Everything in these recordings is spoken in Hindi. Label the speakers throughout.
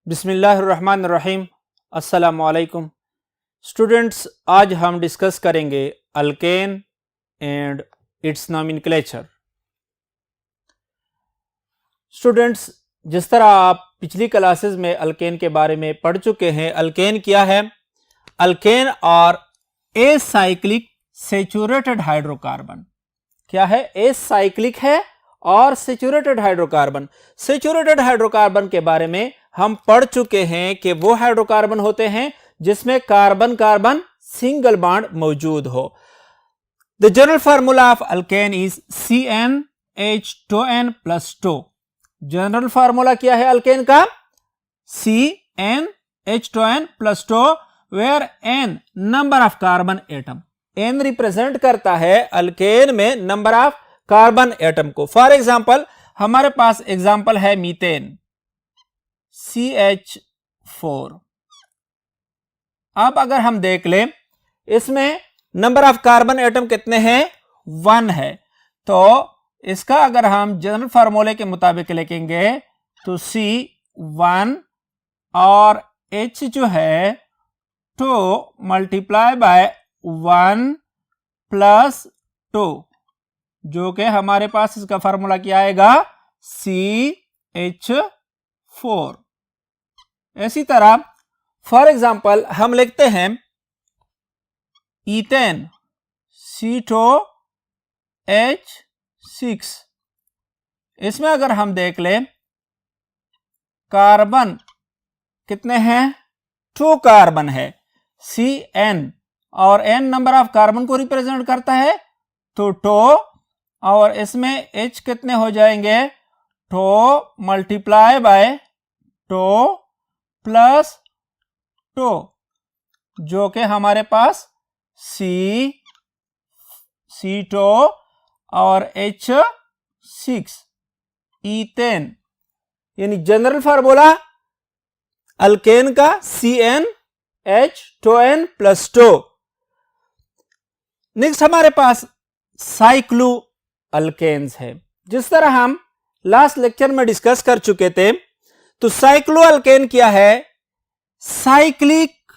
Speaker 1: बिस्मिल्लाहिर्रहमानिर्रहीम। अस्सलामुअलैकुम स्टूडेंट्स, आज हम डिस्कस करेंगे alkane and it's nomenclature. Students, जिस तरह आप पिछली क्लासेस में अल्केन के बारे में पढ़ चुके हैं, अल्केन क्या है? अल्केन और एसाइक्लिक सैचुरेटेड हाइड्रोकार्बन। क्या है? एसाइक्लिक है और सैचुरेटेड हाइड्रोकार्बन। सैचुरेटेड हाइड्रोकार्बन के बारे में हम पढ़ चुके हैं कि वो हाइड्रोकार्बन होते हैं जिसमें कार्बन कार्बन सिंगल बॉन्ड मौजूद हो। The general formula of alkane is CnH2n+2। General formula क्या है अल्केन का? CnH2n+2, where n number of carbon atom. n represent करता है अल्केन में नंबर ऑफ कार्बन एटम को। फॉर एग्जाम्पल, हमारे पास एग्जाम्पल है मीथेन CH4। अब अगर हम देख लें, इसमें नंबर ऑफ कार्बन एटम कितने हैं? 1 है। तो इसका अगर हम जनरल फार्मूले के मुताबिक लिखेंगे तो C1 और H जो है 2 मल्टीप्लाई बाय 1 + 2, जो कि हमारे पास इसका फार्मूला क्या आएगा? CH4। इसी तरह फॉर एग्जाम्पल हम लिखते हैं ईथेन C2H6। इसमें अगर हम देख लें, कार्बन कितने हैं? 2 कार्बन है। Cn और n नंबर ऑफ कार्बन को रिप्रेजेंट करता है, तो 2 और इसमें H कितने हो जाएंगे? 2 मल्टीप्लाई बाय 2 + 2, जो कि हमारे पास C2 और H6 ईथेन, यानी जनरल फार्मूला अल्केन का CnH2n+2। नेक्स्ट हमारे पास साइक्लो अल्केन्स है। जिस तरह हम लास्ट लेक्चर में डिस्कस कर चुके थे, तो साइक्लो अल्केन क्या है? साइक्लिक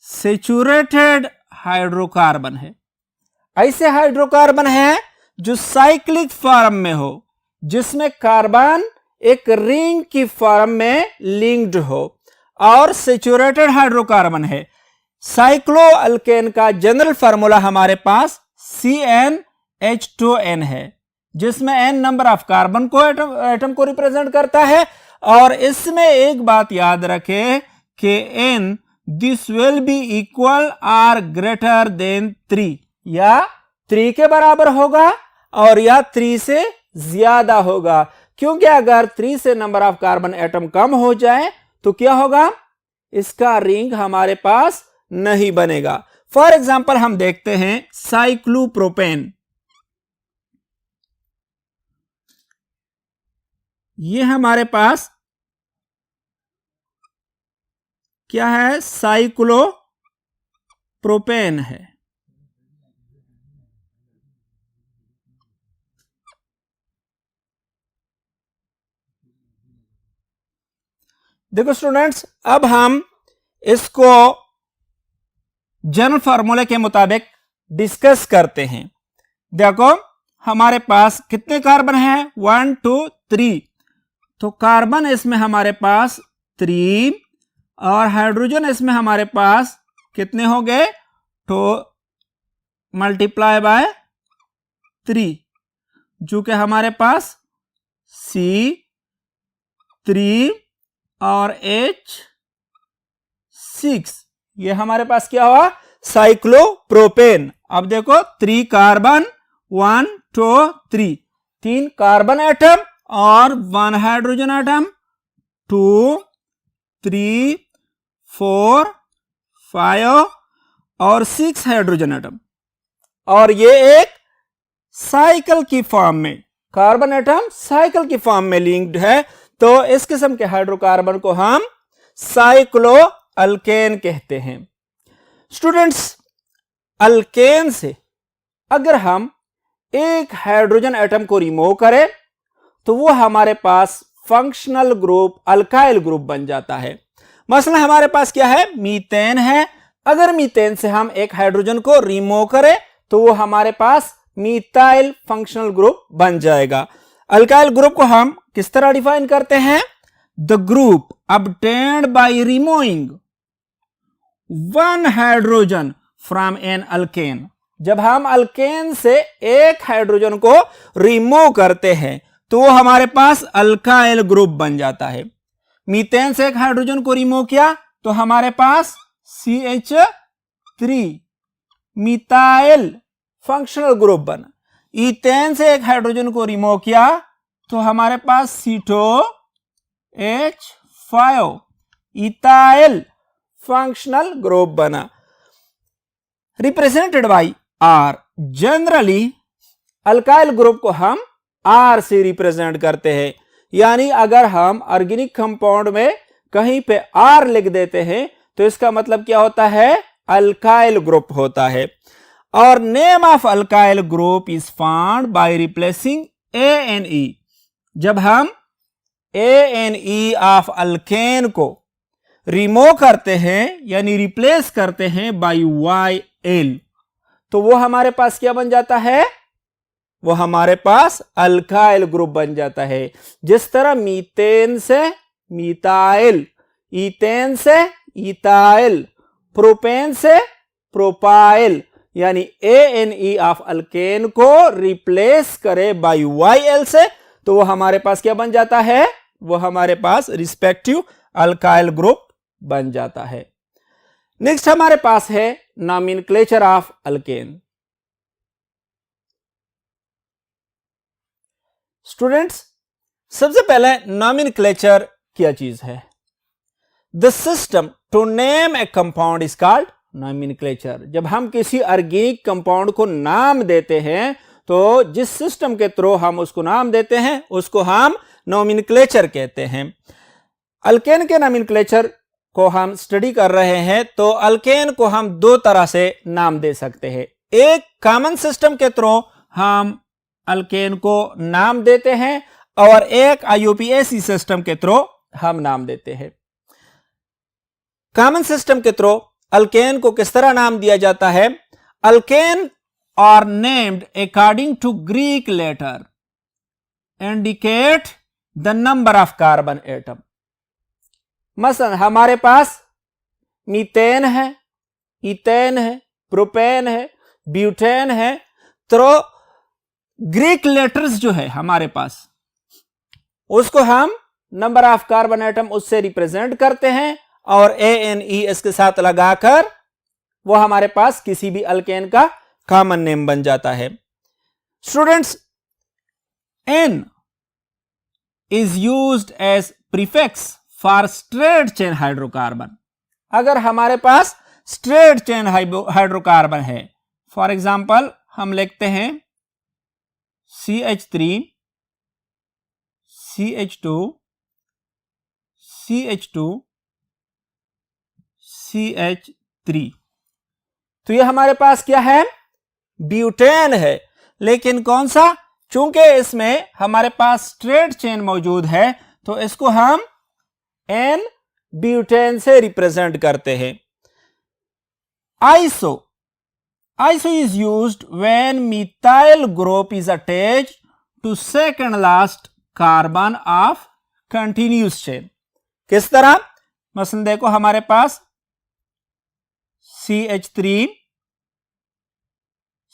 Speaker 1: सैचुरेटेड हाइड्रोकार्बन है। ऐसे हाइड्रोकार्बन है जो साइक्लिक फॉर्म में हो, जिसमें कार्बन एक रिंग की फॉर्म में लिंक्ड हो, और सैचुरेटेड हाइड्रोकार्बन है। साइक्लो अल्केन का जनरल फार्मूला हमारे पास CnH2n है, जिसमें n नंबर ऑफ कार्बन को एटम को रिप्रेजेंट करता है। और इसमें एक बात याद रखें कि n this will be equal और ग्रेटर देन 3, या 3 के बराबर होगा और या 3 से ज्यादा होगा। क्योंकि अगर 3 से नंबर ऑफ कार्बन एटम कम हो जाए तो क्या होगा? इसका रिंग हमारे पास नहीं बनेगा। फॉर एग्जाम्पल हम देखते हैं साइक्लोप्रोपेन। ये हमारे पास क्या है? साइक्लोप्रोपेन है। देखो स्टूडेंट्स, अब हम इसको जनरल फार्मूले के मुताबिक डिस्कस करते हैं। देखो हमारे पास कितने कार्बन हैं? 1 2 3। तो कार्बन इसमें हमारे पास 3 और हाइड्रोजन इसमें हमारे पास कितने हो गए? 2 मल्टीप्लाई बाय 3, जो कि हमारे पास C3 और H6, ये हमारे पास क्या हुआ? साइक्लोप्रोपेन। अब देखो 3 कार्बन 1 2 3, 3 कार्बन एटम और 1 हाइड्रोजन एटम, 2 3 4 5 और 6 हाइड्रोजन एटम। और ये एक साइकिल की फॉर्म में, कार्बन एटम साइकिल की फॉर्म में लिंक्ड है। तो इस किस्म के हाइड्रोकार्बन को हम साइक्लो अल्केन कहते हैं। स्टूडेंट्स, अल्केन से अगर हम एक हाइड्रोजन एटम को रिमूव करें तो वो हमारे पास फंक्शनल ग्रुप अल्काइल ग्रुप बन जाता है। मसलन हमारे पास क्या है, मीथेन है। अगर मीथेन से हम एक हाइड्रोजन को रिमूव करें तो वो हमारे पास मीथाइल फंक्शनल ग्रुप बन जाएगा। अल्काइल ग्रुप को हम किस तरह डिफाइन करते हैं, the group obtained by removing one hydrogen from an alkane। जब हम अल्केन से एक हाइड्रोजन को रिमूव करते हैं तो वो हमारे पास अल्काइल ग्रुप बन जाता है। मीथेन से एक हाइड्रोजन को रिमूव किया तो हमारे पास CH3 मिथाइल फंक्शनल ग्रुप बना। इथेन से एक हाइड्रोजन को रिमूव किया तो हमारे पास CH5 इथाइल फंक्शनल ग्रुप बना। Represented by R। Generally alkyl group को हम R से रिप्रेजेंट करते हैं, यानी अगर हम ऑर्गेनिक कंपाउंड में कहीं पे R लिख देते हैं तो इसका मतलब क्या होता है, अल्काइल ग्रुप होता है। और name of alkyl group is found by replacing ANE। जब हम ANE ऑफ अल्केन को रिमूव करते हैं यानी रिप्लेस करते हैं बाय YL तो वो हमारे पास क्या बन जाता है, वो हमारे पास अल्काइल ग्रुप बन जाता है। जिस तरह मीथेन से मिथाइल, इथेन से इथाइल, प्रोपेन से प्रोपाइल, यानी ANE ऑफ अल्केन को रिप्लेस करे बाय YL से तो वो हमारे पास क्या बन जाता है, वो हमारे पास रिस्पेक्टिव अल्काइल ग्रुप बन जाता है। नेक्स्ट हमारे पास है नॉमेनक्लेचर ऑफ अल्केन। स्टूडेंट्स, सबसे पहले नॉमेनक्लेचर क्या चीज है, the system to name a compound is called nomenclature. जब हम किसी ऑर्गेनिक कंपाउंड को नाम देते हैं तो जिस सिस्टम के थ्रू हम उसको नाम देते हैं उसको हम नॉमेनक्लेचर कहते हैं। अल्केन के नॉमेनक्लेचर को हम स्टडी कर रहे हैं तो अल्केन को हम दो तरह से नाम दे सकते हैं। एक कॉमन सिस्टम के थ्रू हम अल्केन को नाम देते हैं और एक IUPAC सिस्टम के थ्रू हम नाम देते हैं। कॉमन सिस्टम के थ्रू अल्केन को किस तरह नाम दिया जाता है, alkane are named according to Greek letter indicate the number of carbon atom. मसलन हमारे पास मीथेन है, इथेन है, प्रोपेन है, ब्यूटेन है, तो ग्रीक लेटर्स जो है हमारे पास उसको हम नंबर ऑफ कार्बन एटम उससे रिप्रेजेंट करते हैं और ANE इसके साथ लगाकर वो हमारे पास किसी भी अल्केन का कॉमन नेम बन जाता है। Students, N is used as prefix for straight chain hydrocarbon. अगर हमारे पास स्ट्रेट चेन हाइड्रोकार्बन है, फॉर एग्जांपल हम लिखते हैं CH3 CH2 CH2 CH3 तो ये हमारे पास क्या है, ब्यूटेन है। लेकिन कौन सा, चूंकि इसमें हमारे पास स्ट्रेट चेन मौजूद है तो इसको हम N ब्यूटेन से रिप्रेजेंट करते हैं। Iso is used when methyl group is attached to second last carbon of continuous chain। किस तरह, मसलन देखो हमारे पास CH3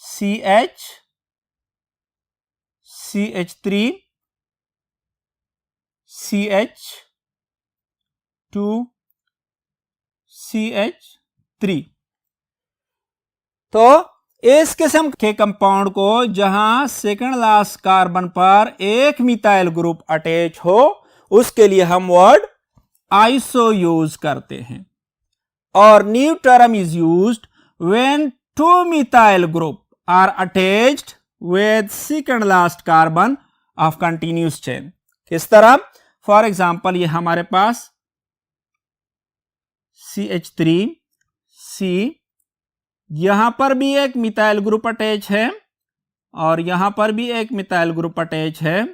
Speaker 1: CH CH3 CH2 CH3 तो इस किस्म के कंपाउंड को जहां सेकंड लास्ट कार्बन पर एक मिथाइल ग्रुप अटैच हो उसके लिए हम वर्ड आइसो यूज करते हैं। और new term is used when two methyl group are attached with second last carbon of continuous chain. किस तरह, फॉर एग्जांपल ये हमारे पास CH3 C, यहां पर भी एक मिथाइल ग्रुप अटैच है और यहां पर भी एक मिथाइल ग्रुप अटैच है।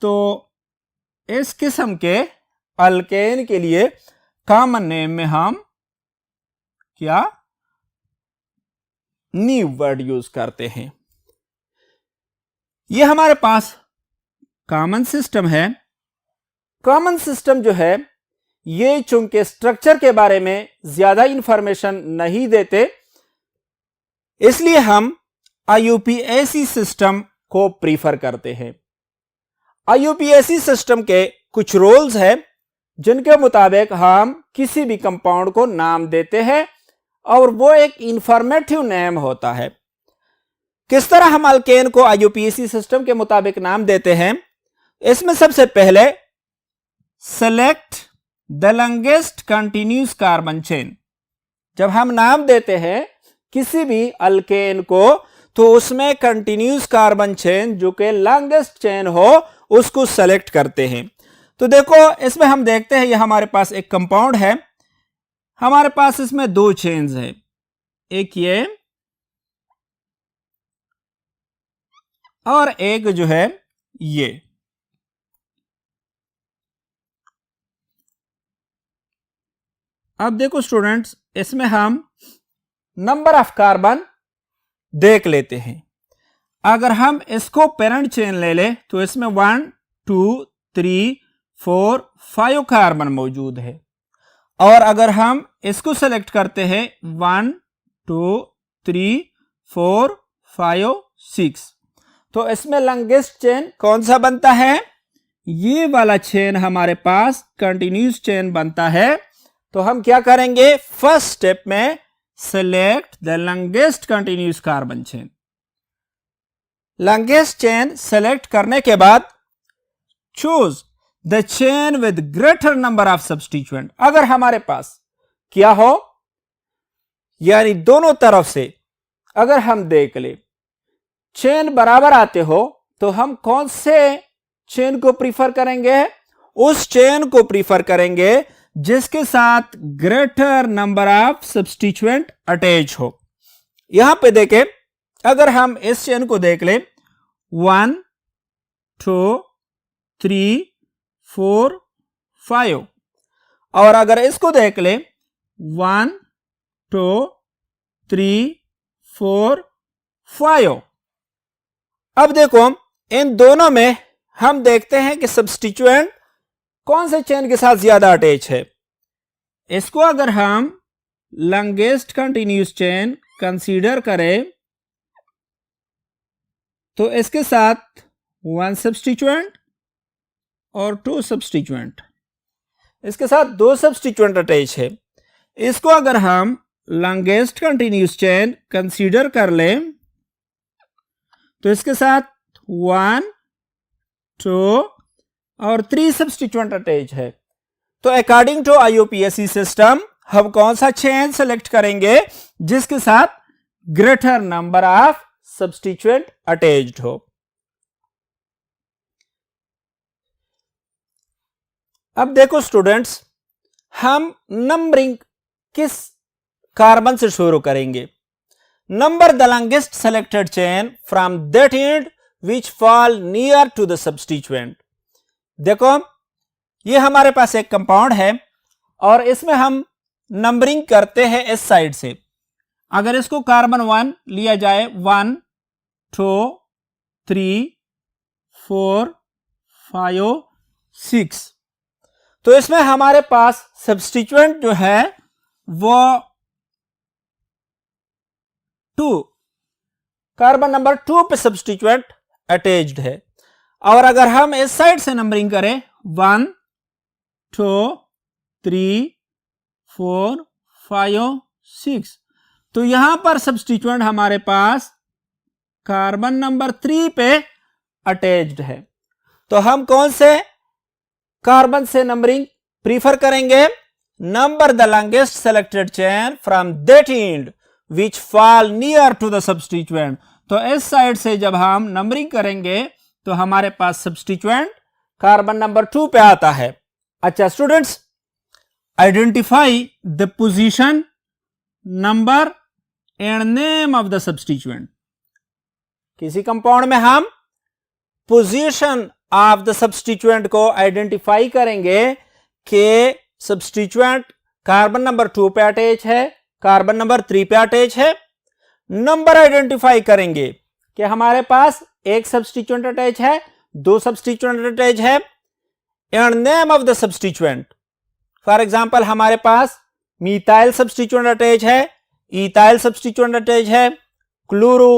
Speaker 1: तो इस किस्म के अल्केन के लिए कॉमन नेम में हम क्या न्यू वर्ड यूज करते हैं। ये हमारे पास कॉमन सिस्टम है। कॉमन सिस्टम जो है ये चूंकि स्ट्रक्चर के बारे में ज्यादा इंफॉर्मेशन नहीं देते, इसलिए हम IUPAC सिस्टम को प्रीफर करते हैं। IUPAC सिस्टम के कुछ रूल्स हैं जिनके मुताबिक हम किसी भी कंपाउंड को नाम देते हैं और वो एक इंफॉर्मेटिव नेम होता है। किस तरह हम अल्केन को IUPAC सिस्टम के मुताबिक नाम देते हैं? इसमें सबसे पहले select the longest continuous carbon chain. जब हम नाम देते हैं किसी भी अल्केन को तो उसमें कंटिन्यूस कार्बन चेन जो कि लॉन्गेस्ट चेन हो उसको सेलेक्ट करते हैं। तो देखो इसमें हम देखते हैं, यह हमारे पास एक कंपाउंड है, हमारे पास इसमें दो चेन्स हैं, एक ये और एक जो है ये। अब देखो स्टूडेंट्स, इसमें हम नंबर ऑफ कार्बन देख लेते हैं। अगर हम इसको पेरेंट चेन ले ले तो इसमें 1 2 3 4 5 कार्बन मौजूद है, और अगर हम इसको सेलेक्ट करते हैं 1 2 3 4 5 6, तो इसमें लॉन्गेस्ट चेन कौन सा बनता है? ये वाला चेन हमारे पास कंटिन्यूस चेन बनता है। तो हम क्या करेंगे? फर्स्ट स्टेप में select the longest continuous carbon chain. Longest chain select करने के बाद choose the chain with greater number of substituent. अगर हमारे पास क्या हो, यानी दोनों तरफ से अगर हम देख ले चेन बराबर आते हो तो हम कौन से चेन को प्रीफर करेंगे? उस चेन को प्रीफर करेंगे जिसके साथ greater number of substituent attach हो। यहां पे देखें, अगर हम इस चेन को देख लें 1 2 3 4 5, और अगर इसको देख लें 1 2 3 4 5, अब देखो इन दोनों में हम देखते हैं कि सब्स्टिट्यूएंट कौन से चेन के साथ ज्यादा अटैच है। इसको अगर हम लॉन्गेस्ट कंटिन्यूस चेन कंसीडर करें तो इसके साथ 1 सब्स्टिट्यूएंट और 2 सब्स्टिट्यूएंट, इसके साथ 2 सब्स्टिट्यूएंट अटैच है। इसको अगर हम लॉन्गेस्ट कंटिन्यूस चेन कंसीडर कर लें तो इसके साथ 1 2 और 3 सब्स्टिट्यूएंट अटैच है। तो अकॉर्डिंग टू IUPAC सिस्टम हम कौन सा चेन सेलेक्ट करेंगे जिसके साथ greater number of substituent attached हो। अब देखो स्टूडेंट्स, हम नंबरिंग किस कार्बन से शुरू करेंगे? Number the longest selected chain from that end which fall near to the substituent. देखो ये हमारे पास एक कंपाउंड है और इसमें हम नंबरिंग करते हैं इस साइड से। अगर इसको कार्बन 1 लिया जाए 1 2 3 4 5 6, तो इसमें हमारे पास सब्स्टिट्यूएंट जो है वो 2, कार्बन नंबर 2 पे सब्स्टिट्यूएंट अटैच्ड है। और अगर हम इस साइड से नंबरिंग करें 1 2 3 4 5 6, तो यहां पर सब्स्टिट्यूएंट हमारे पास कार्बन नंबर 3 पे अटैच्ड है। तो हम कौन से कार्बन से नंबरिंग प्रीफर करेंगे? Number the longest selected chain from that end which fall near to the substituent. तो इस साइड से जब हम नंबरिंग करेंगे तो हमारे पास सब्स्टिट्यूएंट कार्बन नंबर 2 पे आता है। अच्छा students, identify the position, number and name of the substituent. किसी कंपाउंड में हम पोजीशन ऑफ द सब्स्टिट्यूएंट को आइडेंटिफाई करेंगे कि सब्स्टिट्यूएंट कार्बन नंबर 2 पे अटैच है, कार्बन नंबर 3 पे अटैच है। नंबर आइडेंटिफाई करेंगे कि हमारे पास एक सब्स्टिट्यूएंट अटैच है, 2 सब्स्टिट्यूएंट अटैच है, and name of the substituent. For example हमारे पास मीथाइल सब्स्टिट्यूएंट अटैच है, इथाइल सब्स्टिट्यूएंट अटैच है, क्लोरो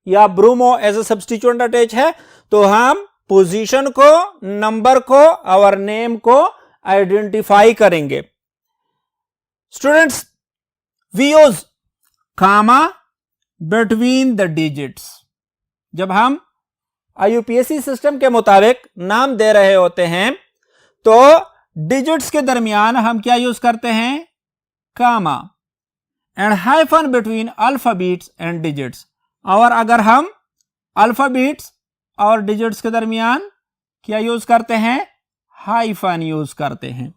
Speaker 1: या bromo as a substituent attach है, तो हम पोजीशन को, नंबर को और नेम को आइडेंटिफाई करेंगे। Students, we use comma between the digits. जब हम IUPAC सिस्टम के मुताबिक नाम दे रहे होते हैं तो डिजिट्स के दरमियान हम क्या यूज करते हैं? Comma. And hyphen between alphabets and digits. और अगर हम अल्फाबेट्स और डिजिट्स के दरमियान क्या यूज करते हैं? हाइफन यूज करते हैं।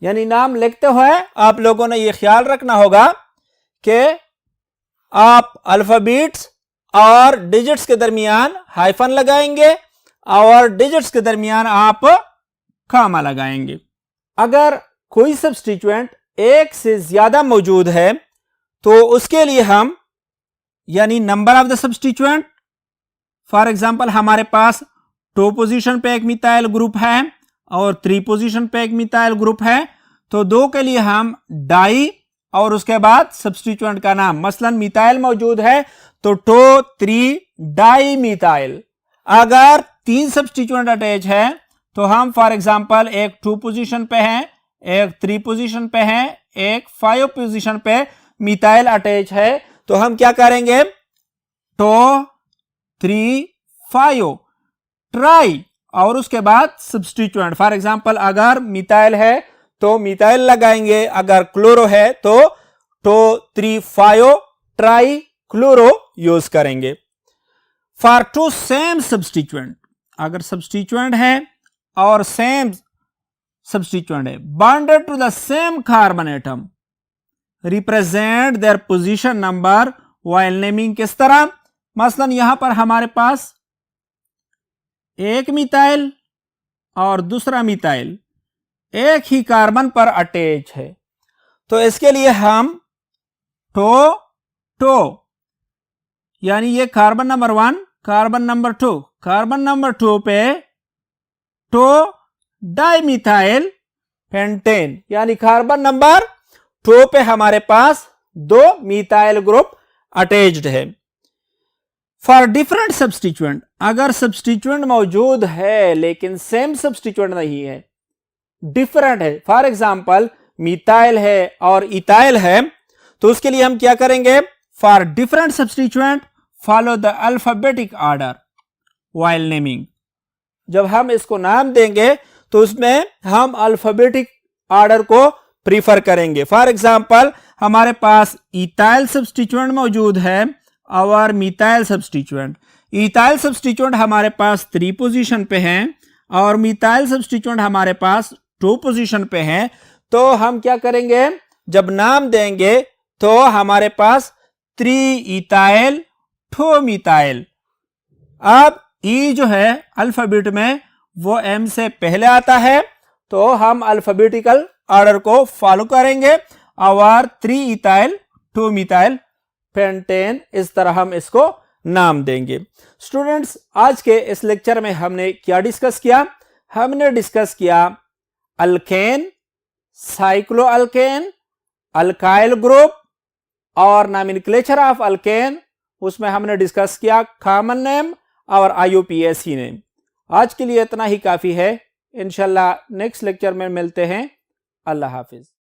Speaker 1: यानी नाम लिखते हुए आप लोगों ने यह ख्याल रखना होगा कि आप अल्फाबेट्स और डिजिट्स के दरमियान हाइफन लगाएंगे और डिजिट्स के दरमियान आप कामा लगाएंगे। अगर कोई सब्स्टिट्यूएंट एक से ज्यादा मौजूद है तो उसके लिए हम यानी number of the substituent, for example हमारे पास 2 पोजीशन पे एक मिथाइल ग्रुप है और 3 पोजीशन पे एक मिथाइल ग्रुप है, तो 2 के लिए हम डाई और उसके बाद सब्स्टिट्यूएंट का नाम, मसलन मिथाइल मौजूद है तो 2,3 डाई मिथाइल। अगर 3 सब्स्टिट्यूएंट अटैच है तो हम फॉर एग्जांपल एक 2 पोजीशन पे हैं, एक 3 पोजीशन पे हैं, एक 5 पोजीशन पे मिथाइल अटैच है, तो हम क्या करेंगे? 2, 3, 5 ट्राई और उसके बाद सब्स्टिट्यूएंट। फॉर एग्जांपल अगर मिथाइल है तो मिथाइल लगाएंगे, अगर क्लोरो है तो 2, 3, 5 ट्राई क्लोरो यूज करेंगे। फॉर 2 सेम सब्स्टिट्यूएंट, अगर सब्स्टिट्यूएंट है और सेम सब्स्टिट्यूएंट है bonded to the same carbon atom, represent their position number while naming. किस तरह? मसलन यहां पर हमारे पास एक मिथाइल और दूसरा मिथाइल एक ही कार्बन पर अटैच है, तो इसके लिए हम टो यानी ये carbon number 1, carbon number 2, carbon number 2 पे डाइमिथाइल पेंटेन, यानी कार्बन नंबर 2 पे हमारे पास 2 मिथाइल ग्रुप अटैच्ड है। फॉर डिफरेंट सब्स्टिट्यूएंट, अगर सब्स्टिट्यूएंट मौजूद है लेकिन सेम सब्स्टिट्यूएंट नहीं है, डिफरेंट है, फॉर एग्जांपल मिथाइल है और इथाइल है, तो उसके लिए हम क्या करेंगे? For different substituent follow the alphabetic order while naming. जब हम इसको नाम देंगे तो उसमें हम अल्फाबेटिक ऑर्डर को प्रीफर करेंगे। फॉर एग्जांपल हमारे पास इथाइल सब्स्टिट्यूएंट मौजूद है और मिथाइल सब्स्टिट्यूएंट। इथाइल सब्स्टिट्यूएंट हमारे पास 3 पोजीशन पे हैं और मिथाइल सब्स्टिट्यूएंट हमारे पास 2 पोजीशन पे हैं, तो हम क्या करेंगे? जब नाम देंगे तो हमारे पास 3 इथाइल 2 मिथाइल। अब ई जो है अल्फाबेट में वो एम से पहले आता है, तो हम अल्फाबेटिकल ऑर्डर को फॉलो करेंगे और 3 इथाइल 2 मिथाइल पेंटेन, इस तरह हम इसको नाम देंगे। स्टूडेंट्स, आज के इस लेक्चर में हमने क्या डिस्कस किया? हमने डिस्कस किया अल्केन, साइक्लोअल्केन, अल्काइल ग्रुप और नॉमेनक्लेचर ऑफ अल्केन, उसमें हमने डिस्कस किया कॉमन नेम और IUPAC नेम। आज के लिए इतना ही काफी है। इंशाल्लाह नेक्स्ट लेक्चर में मिलते हैं। अल्लाह हाफिज।